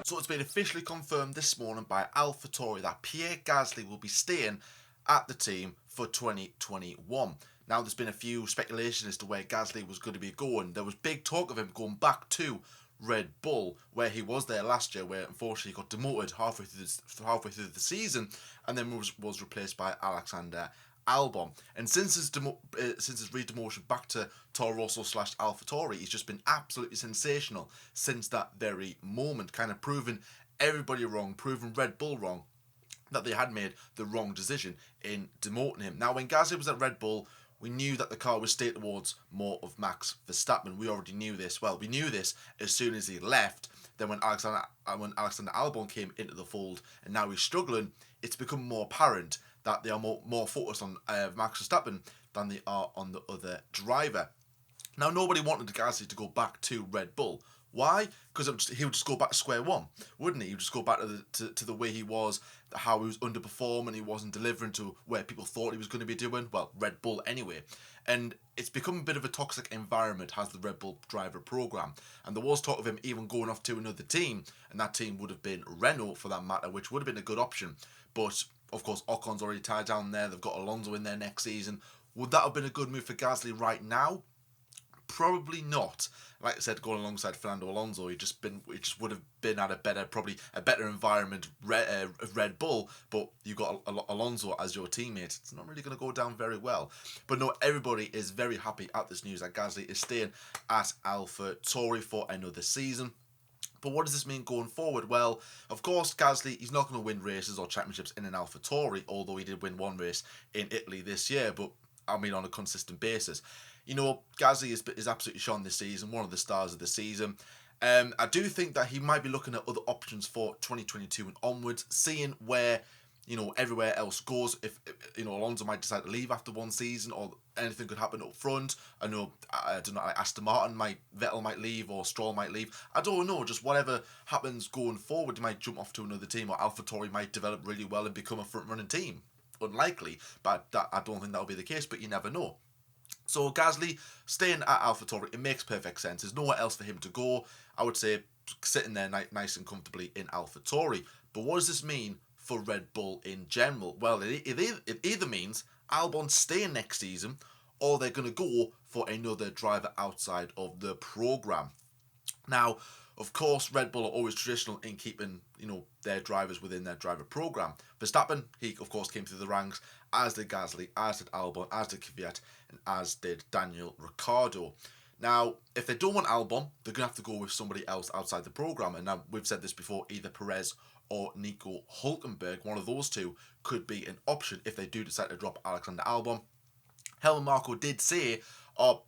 So it's been officially confirmed this morning by Alpha Tauri that Pierre Gasly will be staying at the team for 2021. Now there's been a few speculation as to where Gasly was going to be going. There was big talk of him going back to Red Bull, where he was there last year, where unfortunately he got demoted halfway through the season, and then was replaced by Alexander Albon. And since his re-demotion back to Toro Rosso / Alpha Tauri, he's just been absolutely sensational since that very moment, kind of proving everybody wrong, proving Red Bull wrong, that they had made the wrong decision in demoting him. Now, when Gasly was at Red Bull, we knew that the car was steered towards more of Max Verstappen. We already knew this. Well, we knew this as soon as he left. Then when Alexander Albon came into the fold and now he's struggling, it's become more apparent that they are more focused on Max Verstappen than they are on the other driver. Now, nobody wanted Gasly to go back to Red Bull. Why? Because he would just go back to square one, wouldn't he? He would just go back to the way he was, how he was underperforming, he wasn't delivering to where people thought he was going to be doing. Well, Red Bull anyway. And it's become a bit of a toxic environment, has the Red Bull driver program. And there was talk of him even going off to another team, and that team would have been Renault for that matter, which would have been a good option. But of course, Ocon's already tied down there. They've got Alonso in there next season. Would that have been a good move for Gasly right now? Probably not. Like I said, going alongside Fernando Alonso, he just would have been at probably a better environment, Red Bull. But you got Alonso as your teammate. It's not really going to go down very well. But no, everybody is very happy at this news that Gasly is staying at Alpha Tauri for another season. But what does this mean going forward? Well, of course, Gasly, he's not going to win races or championships in an Alpha Tauri, although he did win one race in Italy this year, but I mean on a consistent basis. You know, Gasly is absolutely shone this season, one of the stars of the season. I do think that he might be looking at other options for 2022 and onwards, seeing where, you know, everywhere else goes. If you know, Alonso might decide to leave after one season, or anything could happen up front. I don't know, like Aston Martin Vettel might leave, or Stroll might leave. I don't know, just whatever happens going forward, he might jump off to another team, or AlphaTauri might develop really well and become a front-running team. Unlikely, but I don't think that'll be the case, but you never know. So Gasly staying at AlphaTauri, it makes perfect sense. There's nowhere else for him to go. I would say sitting there nice and comfortably in AlphaTauri. But what does this mean for Red Bull in general? Well, it either means Albon staying next season, or they're going to go for another driver outside of the program. Now, of course, Red Bull are always traditional in keeping, you know, their drivers within their driver program. Verstappen, he of course came through the ranks, as did Gasly, as did Albon, as did Kvyat, and as did Daniel Ricciardo. Now, if they don't want Albon, they're going to have to go with somebody else outside the program. And now, we've said this before, either Perez or Nico Hülkenberg, one of those two, could be an option if they do decide to drop Alexander Albon. Helmut Marko did say, Albon,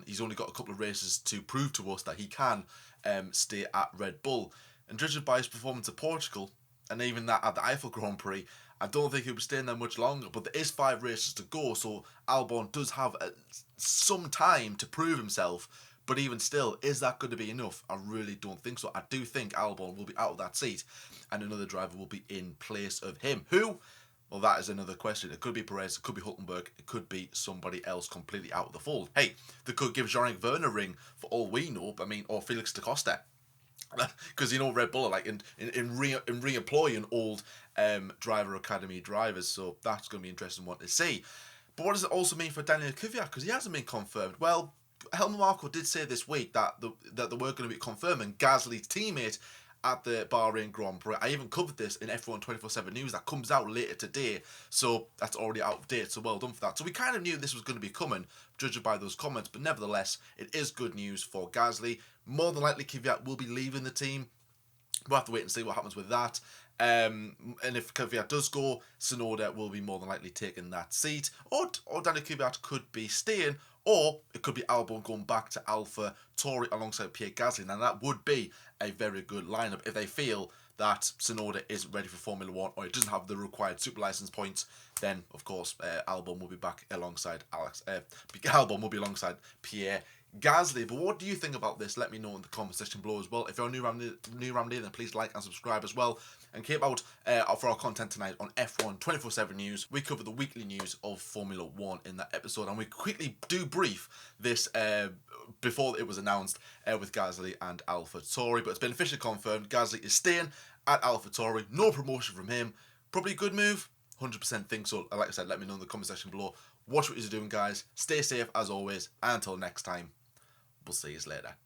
he's only got a couple of races to prove to us that he can stay at Red Bull. And judging by his performance at Portugal, and even that at the Eiffel Grand Prix, I don't think he'll be staying there much longer. But there is 5 races to go, so Albon does have some time to prove himself. But even still, is that going to be enough? I really don't think so. I do think Albon will be out of that seat, and another driver will be in place of him. Who? Well, that is another question. It could be Perez, it could be Hülkenberg, it could be somebody else completely out of the fold. Hey, they could give Jean-Eric Vergne a ring for all we know, or Felix da Costa. Because, you know, Red Bull are like in re-employing old driver academy drivers, so that's going to be an interesting one to see. But what does it also mean for Daniel Kvyat? Because he hasn't been confirmed. Well, Helmut Marko did say this week that they were going to be confirming Gasly's teammate at the Bahrain Grand Prix. I even covered this in F1 24/7 News that comes out later today, so that's already out of date, so well done for that. So we kind of knew this was going to be coming, judging by those comments, but nevertheless, it is good news for Gasly. More than likely, Kvyat will be leaving the team. We'll have to wait and see what happens with that. And if Kvyat does go, Tsunoda will be more than likely taking that seat, or Daniel Kvyat could be staying, or it could be Albon going back to Alpha Tauri alongside Pierre Gasly. Now that would be a very good lineup if they feel that Tsunoda isn't ready for Formula 1 or it doesn't have the required super license points. Then of course Albon will be back alongside Albon will be alongside Pierre Gasly. But what do you think about this? Let me know in the comment section below as well. If you're a new Ramsey, then please like and subscribe as well. And keep out for our content tonight on F1 24/7 News. We cover the weekly news of Formula 1 in that episode, and we quickly do brief this before it was announced with Gasly and Alpha Tauri. But it's been officially confirmed Gasly is staying at Alpha Tauri. No promotion from him. Probably a good move. 100% think so. Like I said, let me know in the comment section below. Watch what you're doing, guys. Stay safe as always. And until next time, we'll see you later.